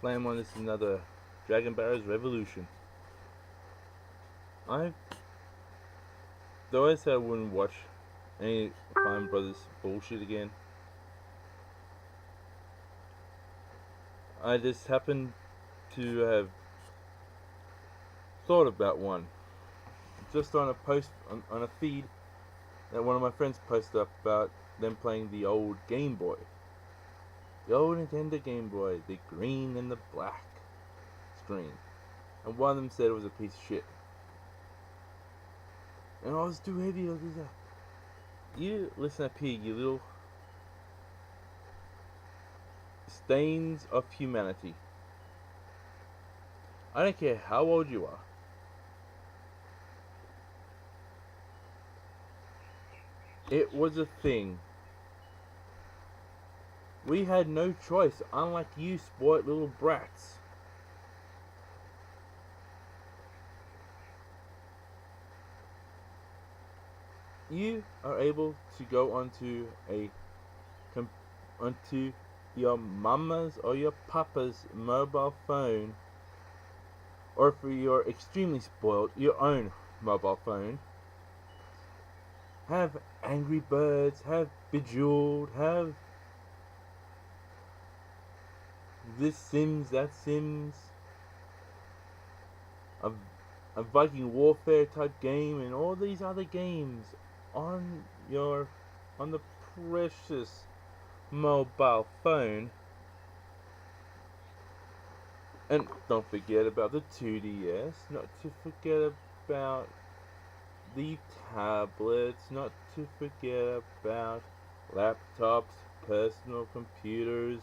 Flame on. This is another Dragon Barrow's Revolution. Though I said I wouldn't watch any Fine Brothers bullshit again, I just happened to have thought about one. Just on a post, on a feed that one of my friends posted up about them playing the old Game Boy. The old Nintendo Game Boy, the green and the black screen. And one of them said it was a piece of shit. And I was too heavy. You listen up here, you little stains of humanity. I don't care how old you are. It was a thing. We had no choice, unlike you spoiled little brats. You are able to go onto your mama's or your papa's mobile phone, or if you're extremely spoiled, your own mobile phone. Have Angry Birds, have Bejeweled, have this Sims, that Sims, a Viking Warfare type game, and all these other games on the precious mobile phone. And don't forget about the 2DS, not to forget about the tablets, not to forget about laptops, personal computers,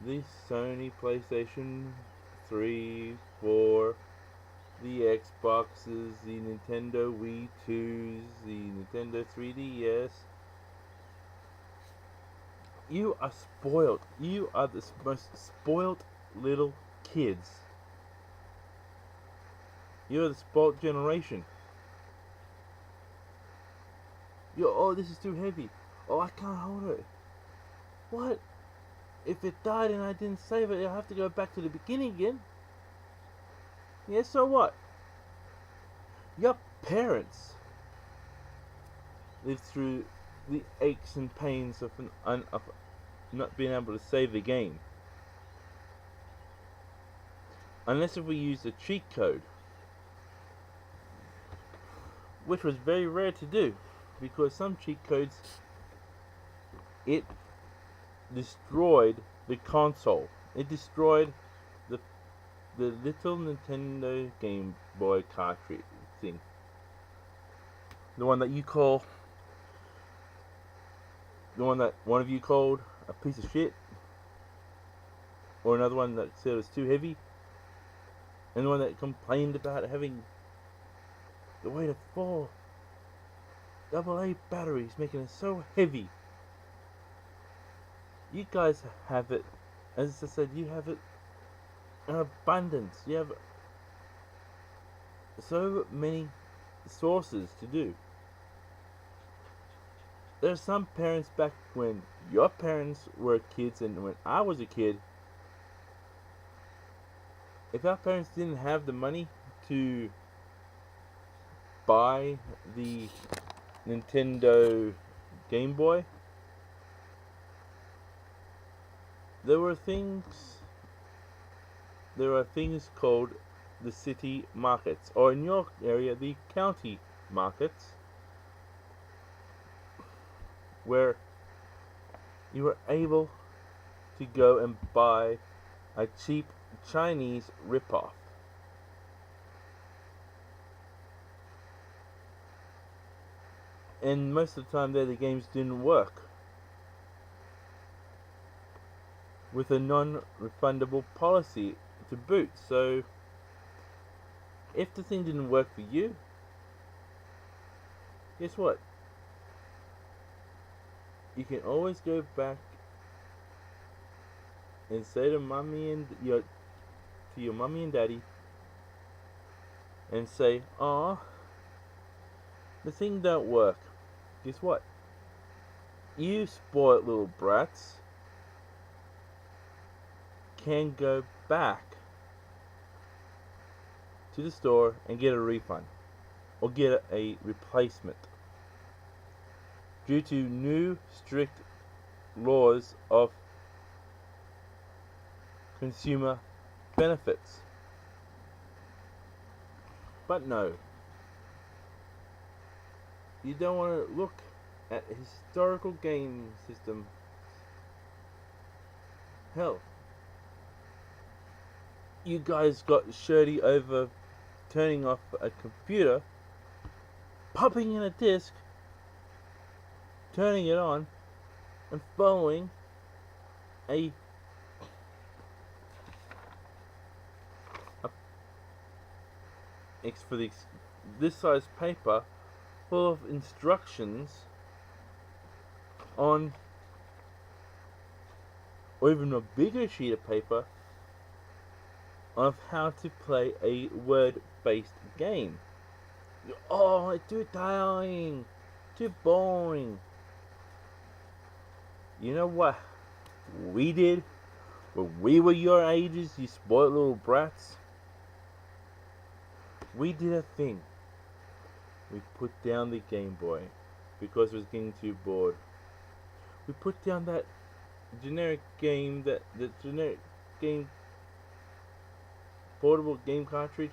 the Sony PlayStation 3, 4, the Xboxes, the Nintendo Wii 2s, the Nintendo 3DS. You are spoiled. You are the most spoiled little kids. You're the spoiled generation. Oh, this is too heavy. Oh, I can't hold it. What? If it died and I didn't save it, I'll have to go back to the beginning again. Yeah, so what? Your parents lived through the aches and pains of not being able to save the game. Unless if we used a cheat code, which was very rare to do, because some cheat codes, it destroyed the console. It destroyed the little Nintendo Game Boy cartridge thing. The one that one of you called a piece of shit, or another one that said it was too heavy, and the one that complained about having the weight of 4 AA batteries, making it so heavy. You guys have it, as I said, you have it in abundance. You have so many sources to do. There are some parents back when your parents were kids and when I was a kid, if our parents didn't have the money to buy the Nintendo Game Boy, there are things called the city markets, or in your area the county markets, where you were able to go and buy a cheap Chinese ripoff. And most of the time there, the games didn't work, with a non-refundable policy to boot. So if the thing didn't work for you, guess what? You can always go back and say to your mommy and daddy, and say, "Aw, the thing don't work." Guess what? You spoiled little brats. can go back to the store and get a refund or get a replacement due to new strict laws of consumer benefits. But no, you don't want to look at historical game system. Hell, you guys got shirty over turning off a computer, popping in a disc, turning it on, and following a for this size paper full of instructions on, or even a bigger sheet of paper of how to play a word-based game. Oh, it's too tiring, too boring. You know what we did when we were your ages, you spoiled little brats? We did a thing. We put down the Game Boy because it was getting too bored. We put down that generic game, the generic game, portable game cartridge.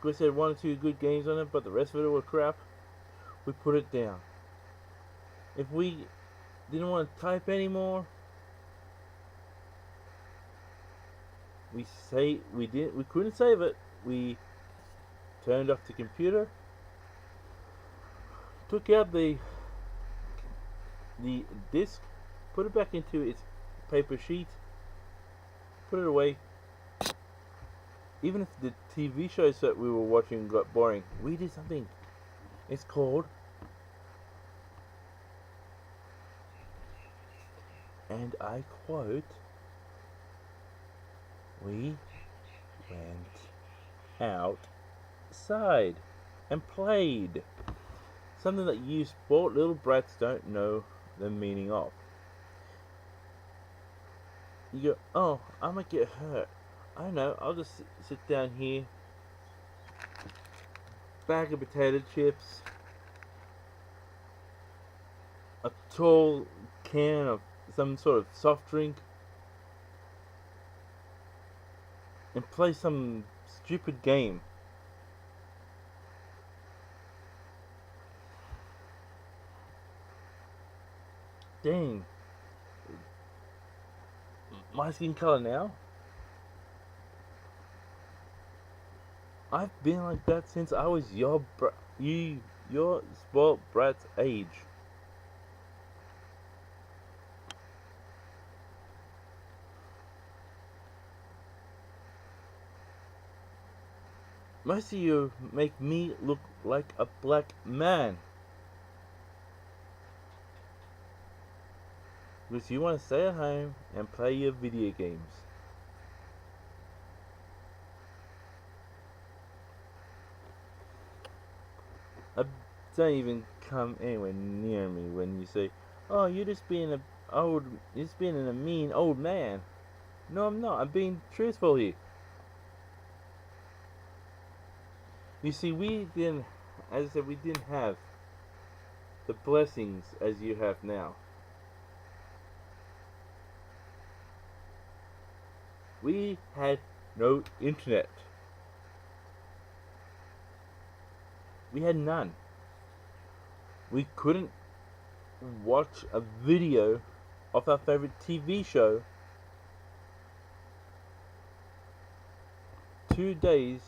Because it had one or two good games on it, but the rest of it were crap. We put it down. If we didn't want to type anymore, we couldn't save it. We turned off the computer, took out the disc, put it back into its paper sheet, put it away. Even if the TV shows that we were watching got boring, we did something. It's called, and I quote, we went outside and played. Something that you spoiled little brats don't know the meaning of. You go, oh, I might get hurt. I know, I'll just sit down here, bag of potato chips, a tall can of some sort of soft drink, and play some stupid game. Dang. My skin color now? I've been like that since I was your spoiled brat's age. Most of you make me look like a black man. Because you want to stay at home and play your video games. Don't even come anywhere near me when you say, "Oh, you're just being a mean old man." No, I'm not. I'm being truthful here. You see, as I said, we didn't have the blessings as you have now. We had no internet. We had none. We couldn't watch a video of our favorite TV show 2 days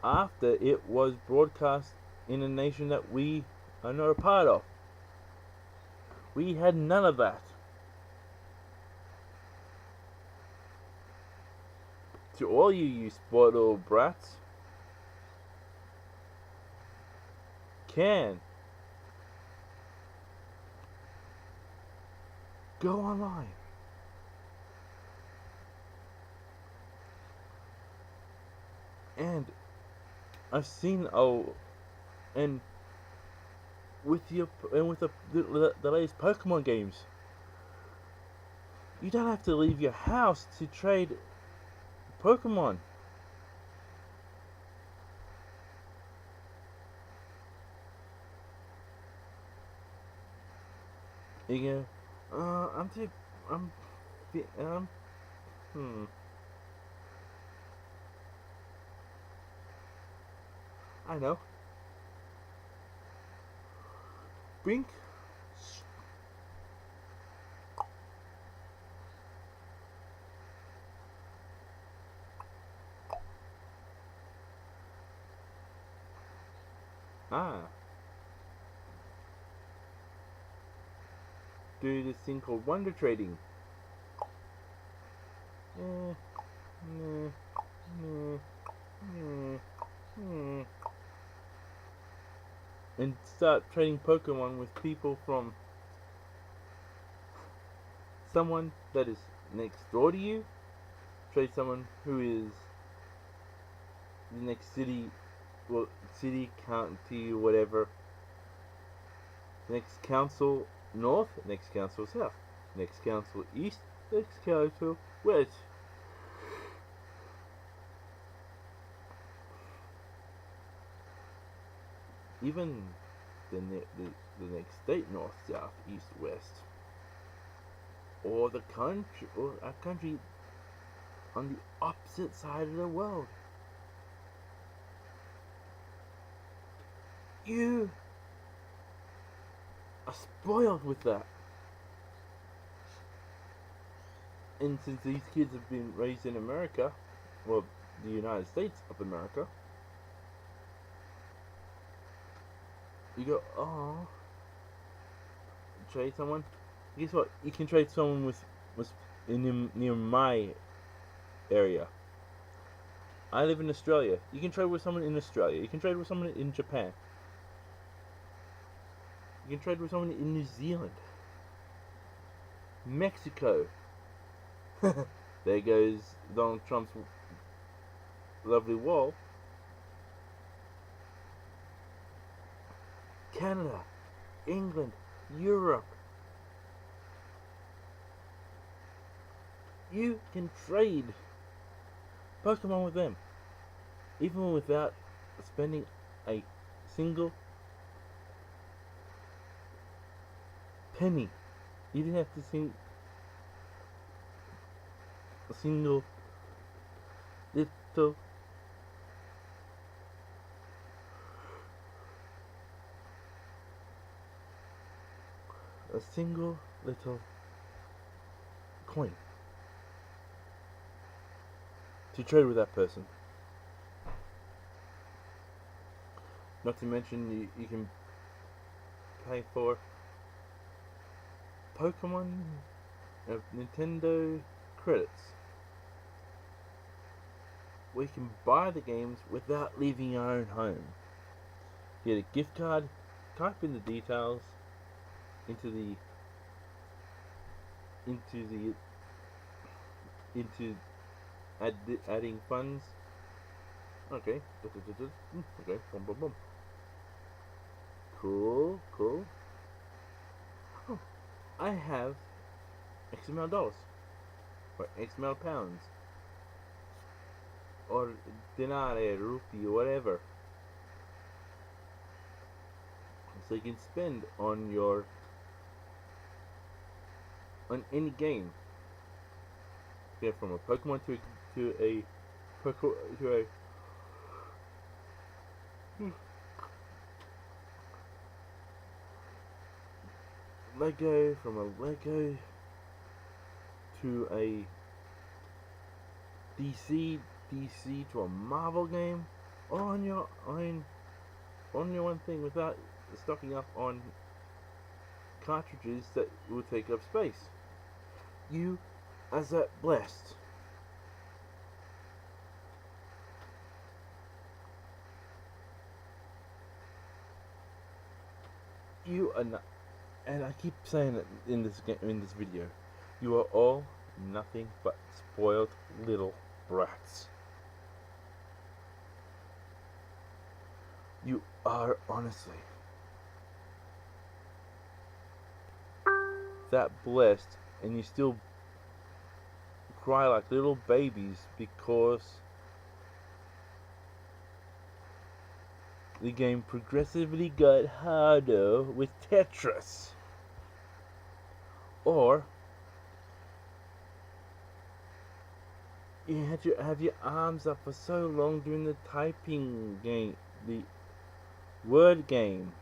after it was broadcast in a nation that we are not a part of. We had none of that. To all you spoiled little brats, go online. And I've seen with the latest Pokemon games, You don't have to leave your house to trade Pokemon. You go, I'm too, um, hmm. I know. Brink. Ah. Do this thing called wonder trading. Eh, meh, meh, meh, meh. And start trading Pokemon with people from someone that is next door to you. Trade someone who is the next city, well, city, county, whatever. Next council north, next council south, next council east, next council west. Even the next state, north, south, east, west, or the country, or a country on the opposite side of the world. You are spoiled with that. And since these kids have been raised in America, well, the United States of America, you go, oh, trade someone. Guess what? You can trade someone with near my area. I live in Australia. You can trade with someone in Australia. You can trade with someone in Japan. You can trade with someone in New Zealand. Mexico. There goes Donald Trump's lovely wall. Canada, England, Europe. You can trade Pokemon with them, even without spending a single penny. You didn't have to sing a single little coin to trade with that person. Not to mention you can pay for Pokemon Nintendo credits, where you can buy the games without leaving your own home. Get a gift card, type in the details into adding funds. Okay. Okay. Boom, boom, boom. Cool. Oh, I have X amount of dollars, or X amount of pounds, or denare, rupee, or whatever. So you can spend on any game. Yeah, from a Pokemon to a Lego, from a Lego to a DC to a Marvel game, or on your one thing without stocking up on cartridges that will take up space. You are that blessed. You are not, and I keep saying it in this video. You are all nothing but spoiled little brats. You are honestly that blessed, and you still cry like little babies because the game progressively got harder with Tetris. Or you had to have your arms up for so long during the typing game, the word game.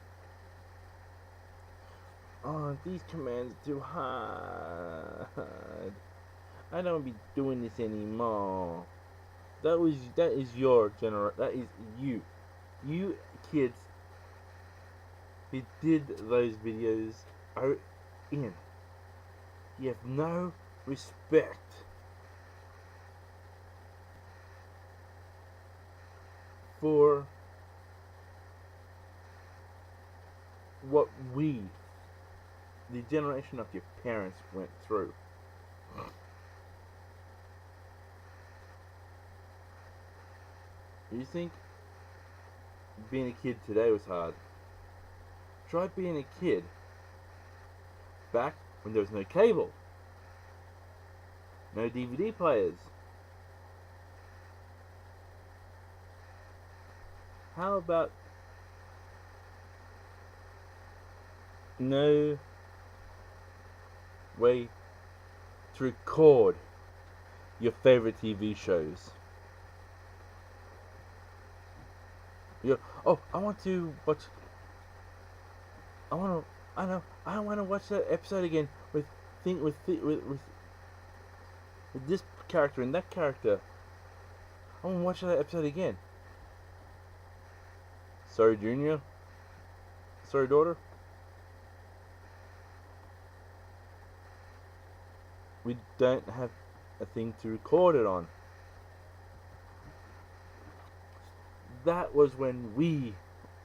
Oh, these commands are too hard. I don't be doing this anymore. That is your that is you. You kids who did those videos are in. You have no respect for what we, the generation of your parents, went through. You think being a kid today was hard? Try being a kid back when there was no cable, no DVD players. How about no way to record your favorite TV shows? Oh, I want to watch. I want to. I know. I want to watch that episode again with this character and that character. I want to watch that episode again. Sorry, Junior. Sorry, daughter. We don't have a thing to record it on. That was when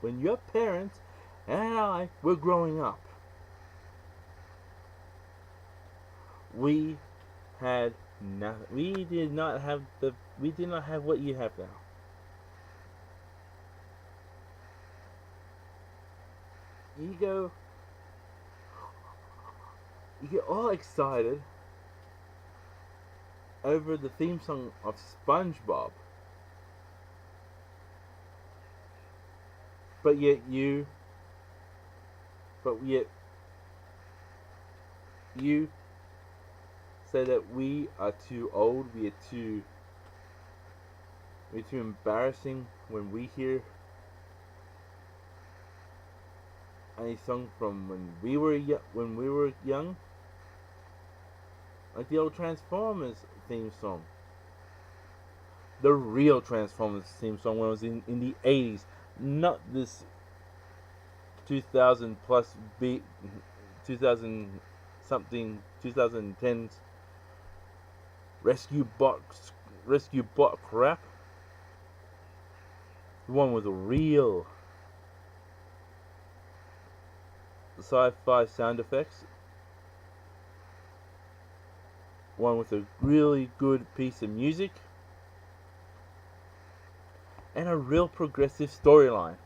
your parents and I were growing up. We had nothing. We did not have what you have now. You get all excited over the theme song of SpongeBob. But yet you say that we are too old, we're too embarrassing when we hear any song from when we were young, like the old Transformers theme song, the real Transformers theme song when it was in the 80s, not this 2000 plus 2000 something 2010s rescue bot crap. The one with the real sci-fi sound effects. One with a really good piece of music. And a real progressive storyline.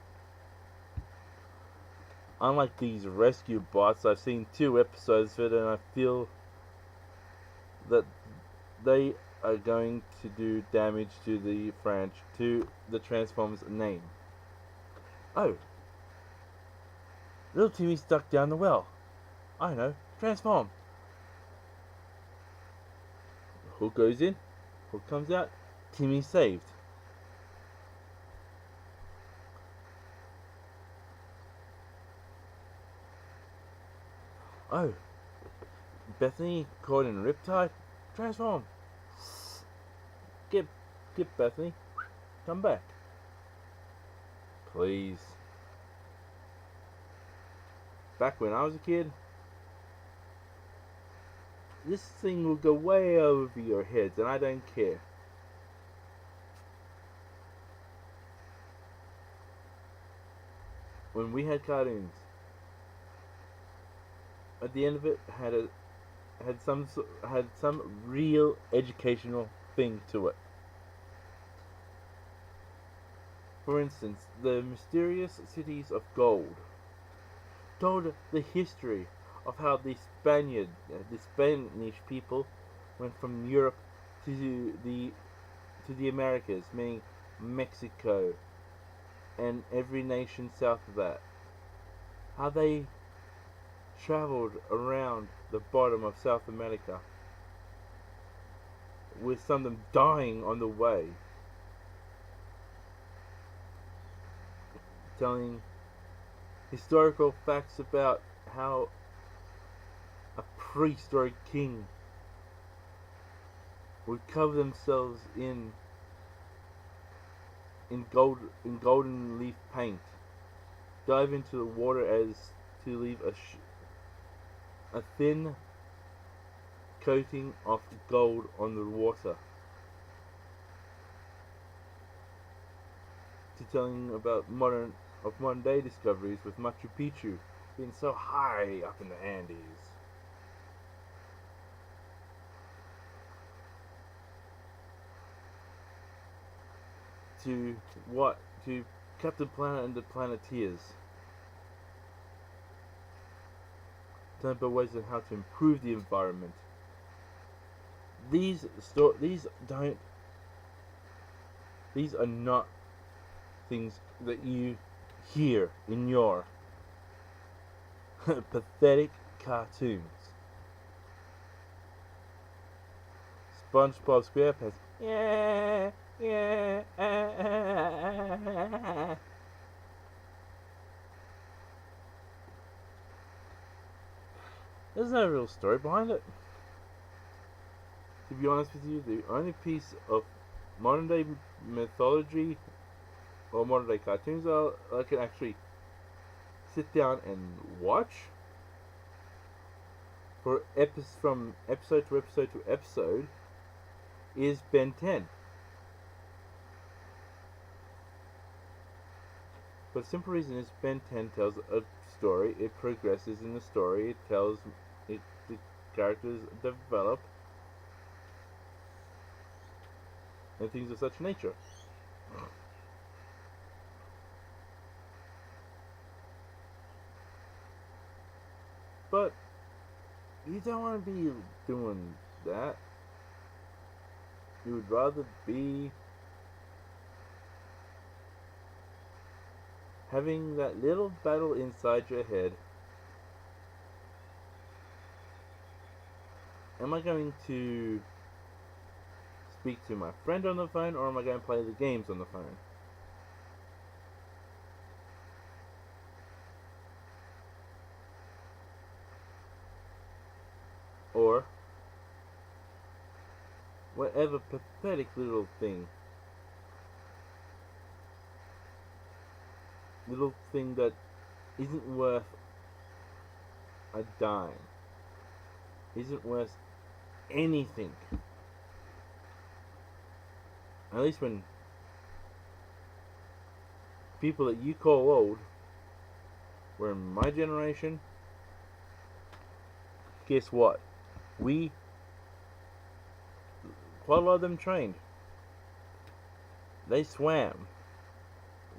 Unlike these rescue bots, I've seen 2 episodes of it and I feel that they are going to do damage to the Transformers name. Oh, little Timmy's stuck down the well. I know, transform. Hook goes in, Hook comes out, Timmy's saved. Oh, Bethany caught in a riptide, transform. Get Bethany, come back. Please. Back when I was a kid, this thing will go way over your heads and I don't care. When we had cartoons, at the end of it had some real educational thing to it. For instance, the mysterious cities of gold told the history of how the Spanish people went from Europe to the Americas, meaning Mexico and every nation south of that. How they traveled around the bottom of South America, with some of them dying on the way. Telling historical facts about how a priest or a king would cover themselves in golden leaf paint, dive into the water as to leave a thin coating of gold on the water. To telling about modern day discoveries, with Machu Picchu being so high up in the Andes. To Captain Planet and the Planeteers. Telling about ways on how to improve the environment. These are not things that you hear in your pathetic cartoons. SpongeBob SquarePants. Yeah. There's no real story behind it. To be honest with you, the only piece of modern day mythology or modern day cartoons I can actually sit down and watch from episode to episode to episode is Ben 10. For the simple reason is Ben 10 tells a story, it progresses in the story, the characters develop, and things of such nature. But you don't want to be doing that. You would rather be having that little battle inside your head. Am I going to speak to my friend on the phone, or am I going to play the games on the phone? Or whatever pathetic little thing that isn't worth a dime, isn't worth anything. At least when people that you call old were in my generation, guess what? Quite a lot of them trained. They swam.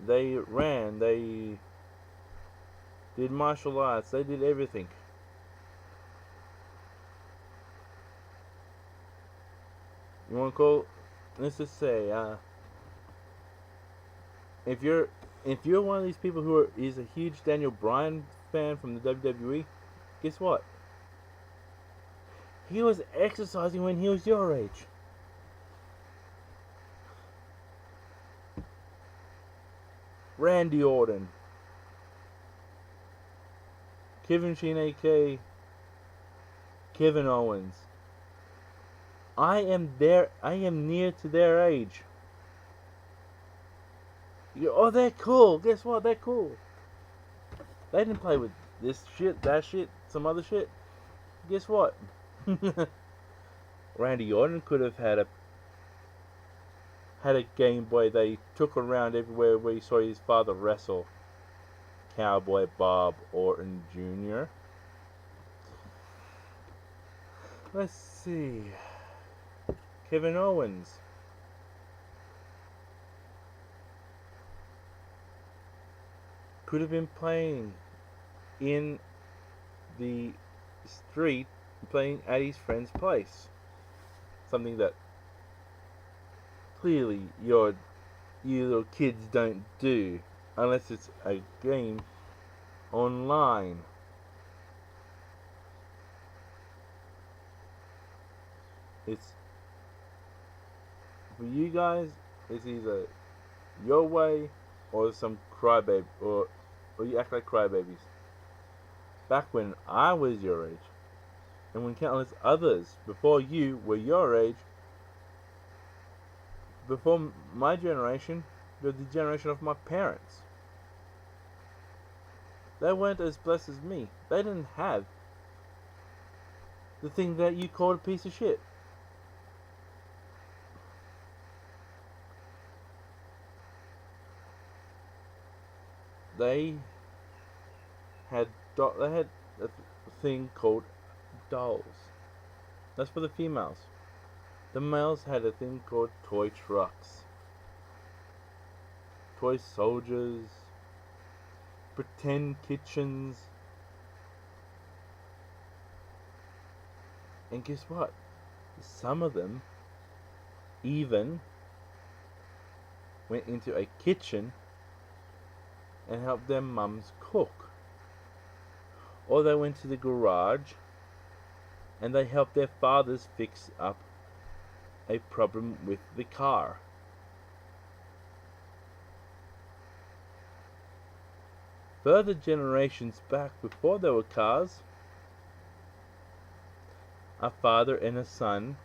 They ran. They did martial arts. They did everything. You want to call? Let's just say, if you're one of these people who is a huge Daniel Bryan fan from the WWE, guess what? He was exercising when he was your age. Randy Orton, Kevin Sheen, aka Kevin Owens. I am near to their age. They're cool. Guess what? They're cool. They didn't play with this shit, that shit, some other shit. Guess what? Randy Orton could have had a Game Boy they took around everywhere where he saw his father wrestle. Cowboy Bob Orton Jr. Let's see. Kevin Owens. Could have been playing in the street, playing at his friend's place. Something that clearly you little kids don't do unless it's a game online. It's for you guys. It's either your way or some crybaby or you act like crybabies. Back when I was your age, and when countless others before you were your age, before my generation, the generation of my parents. They weren't as blessed as me. They didn't have the thing that you called a piece of shit. They they had a thing called dolls. That's for the females. The males had a thing called toy trucks, toy soldiers, pretend kitchens. And guess what? Some of them even went into a kitchen and helped their mums cook. Or they went to the garage and they helped their fathers fix up a problem with the car. Further generations back, before there were cars, a father and a son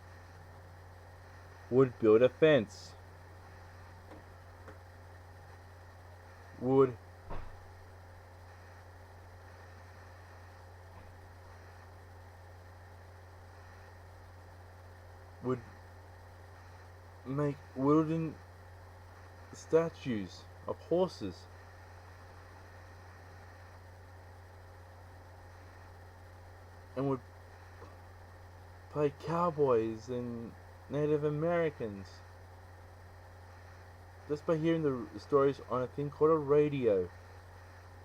would build a fence, would make wooden statues of horses, and would play cowboys and Native Americans just by hearing the stories on a thing called a radio,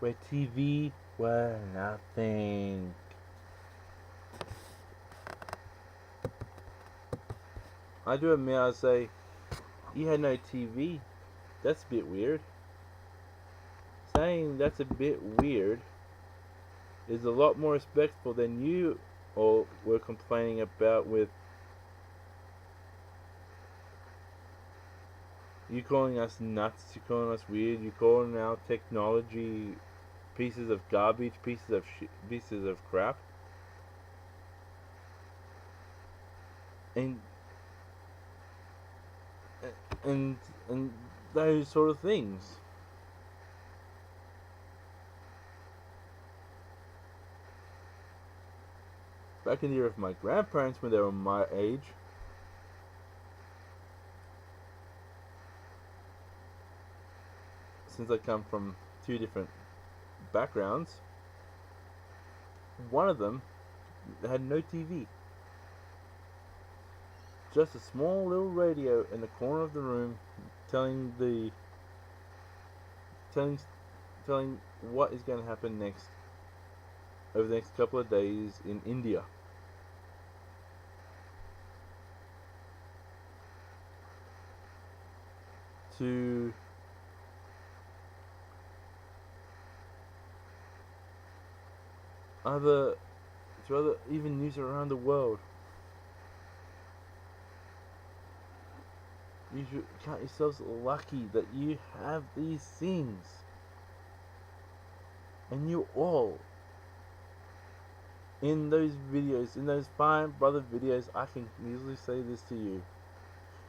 where TV were nothing. I do admit, I say, you had no TV. That's a bit weird. Saying that's a bit weird is a lot more respectful than you all were complaining about with you calling us nuts, you calling us weird, you calling our technology pieces of garbage, pieces of crap. And and those sort of things. Back in the year of my grandparents, when they were my age, since I come from two different backgrounds, one of them had no TV. Just a small little radio in the corner of the room telling what is going to happen next over the next couple of days in India. To other even news around the world. You should count yourselves lucky that you have these things. And you all, in those videos, in those fine brother videos, I can easily say this to you.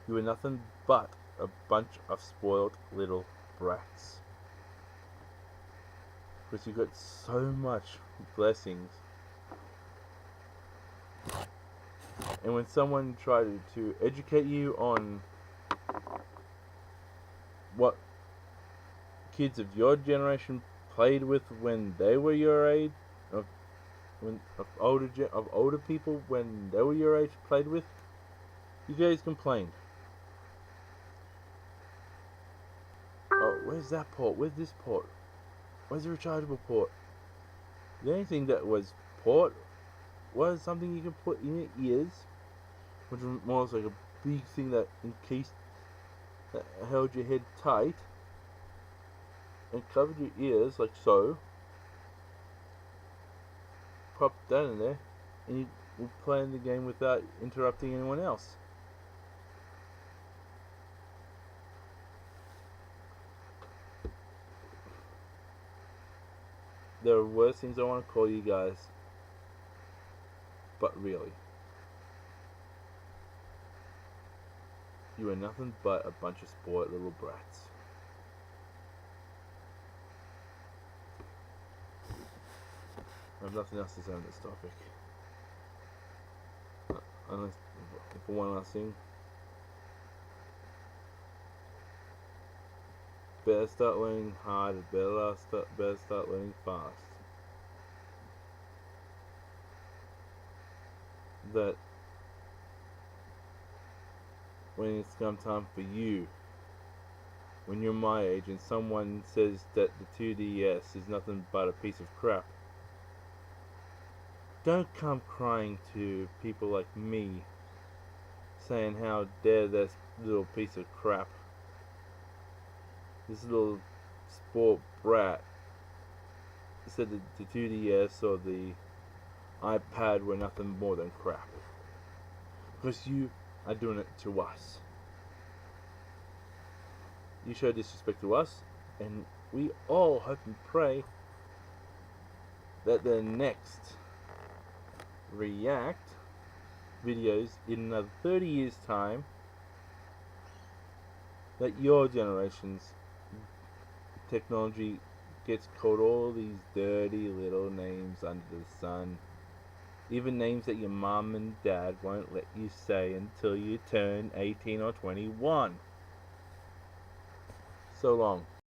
You are nothing but a bunch of spoiled little brats. Because you got so much blessings. And when someone tried to educate you on what kids of your generation played with when they were your age, of older people when they were your age played with, you guys complained. Oh, where's that port? Where's this port? Where's the rechargeable port? The only thing that was port was something you could put in your ears, which was more like a big thing that encased that held your head tight and covered your ears like so, popped that in there, and you were playing the game without interrupting anyone else. There are worse things I want to call you guys, but really, you are nothing but a bunch of spoiled little brats. I have nothing else to say on this topic. Unless, for one last thing, better start learning hard, better start learning fast. That when it's come time for you, when you're my age and someone says that the 2DS is nothing but a piece of crap, don't come crying to people like me saying how dare this little piece of crap, this little sport brat said that the 2DS or the iPad were nothing more than crap. Because you are doing it to us. You show disrespect to us, and we all hope and pray that the next React videos in another 30 years' time, that your generation's technology gets called all these dirty little names under the sun. Even names that your mom and dad won't let you say until you turn 18 or 21. So long.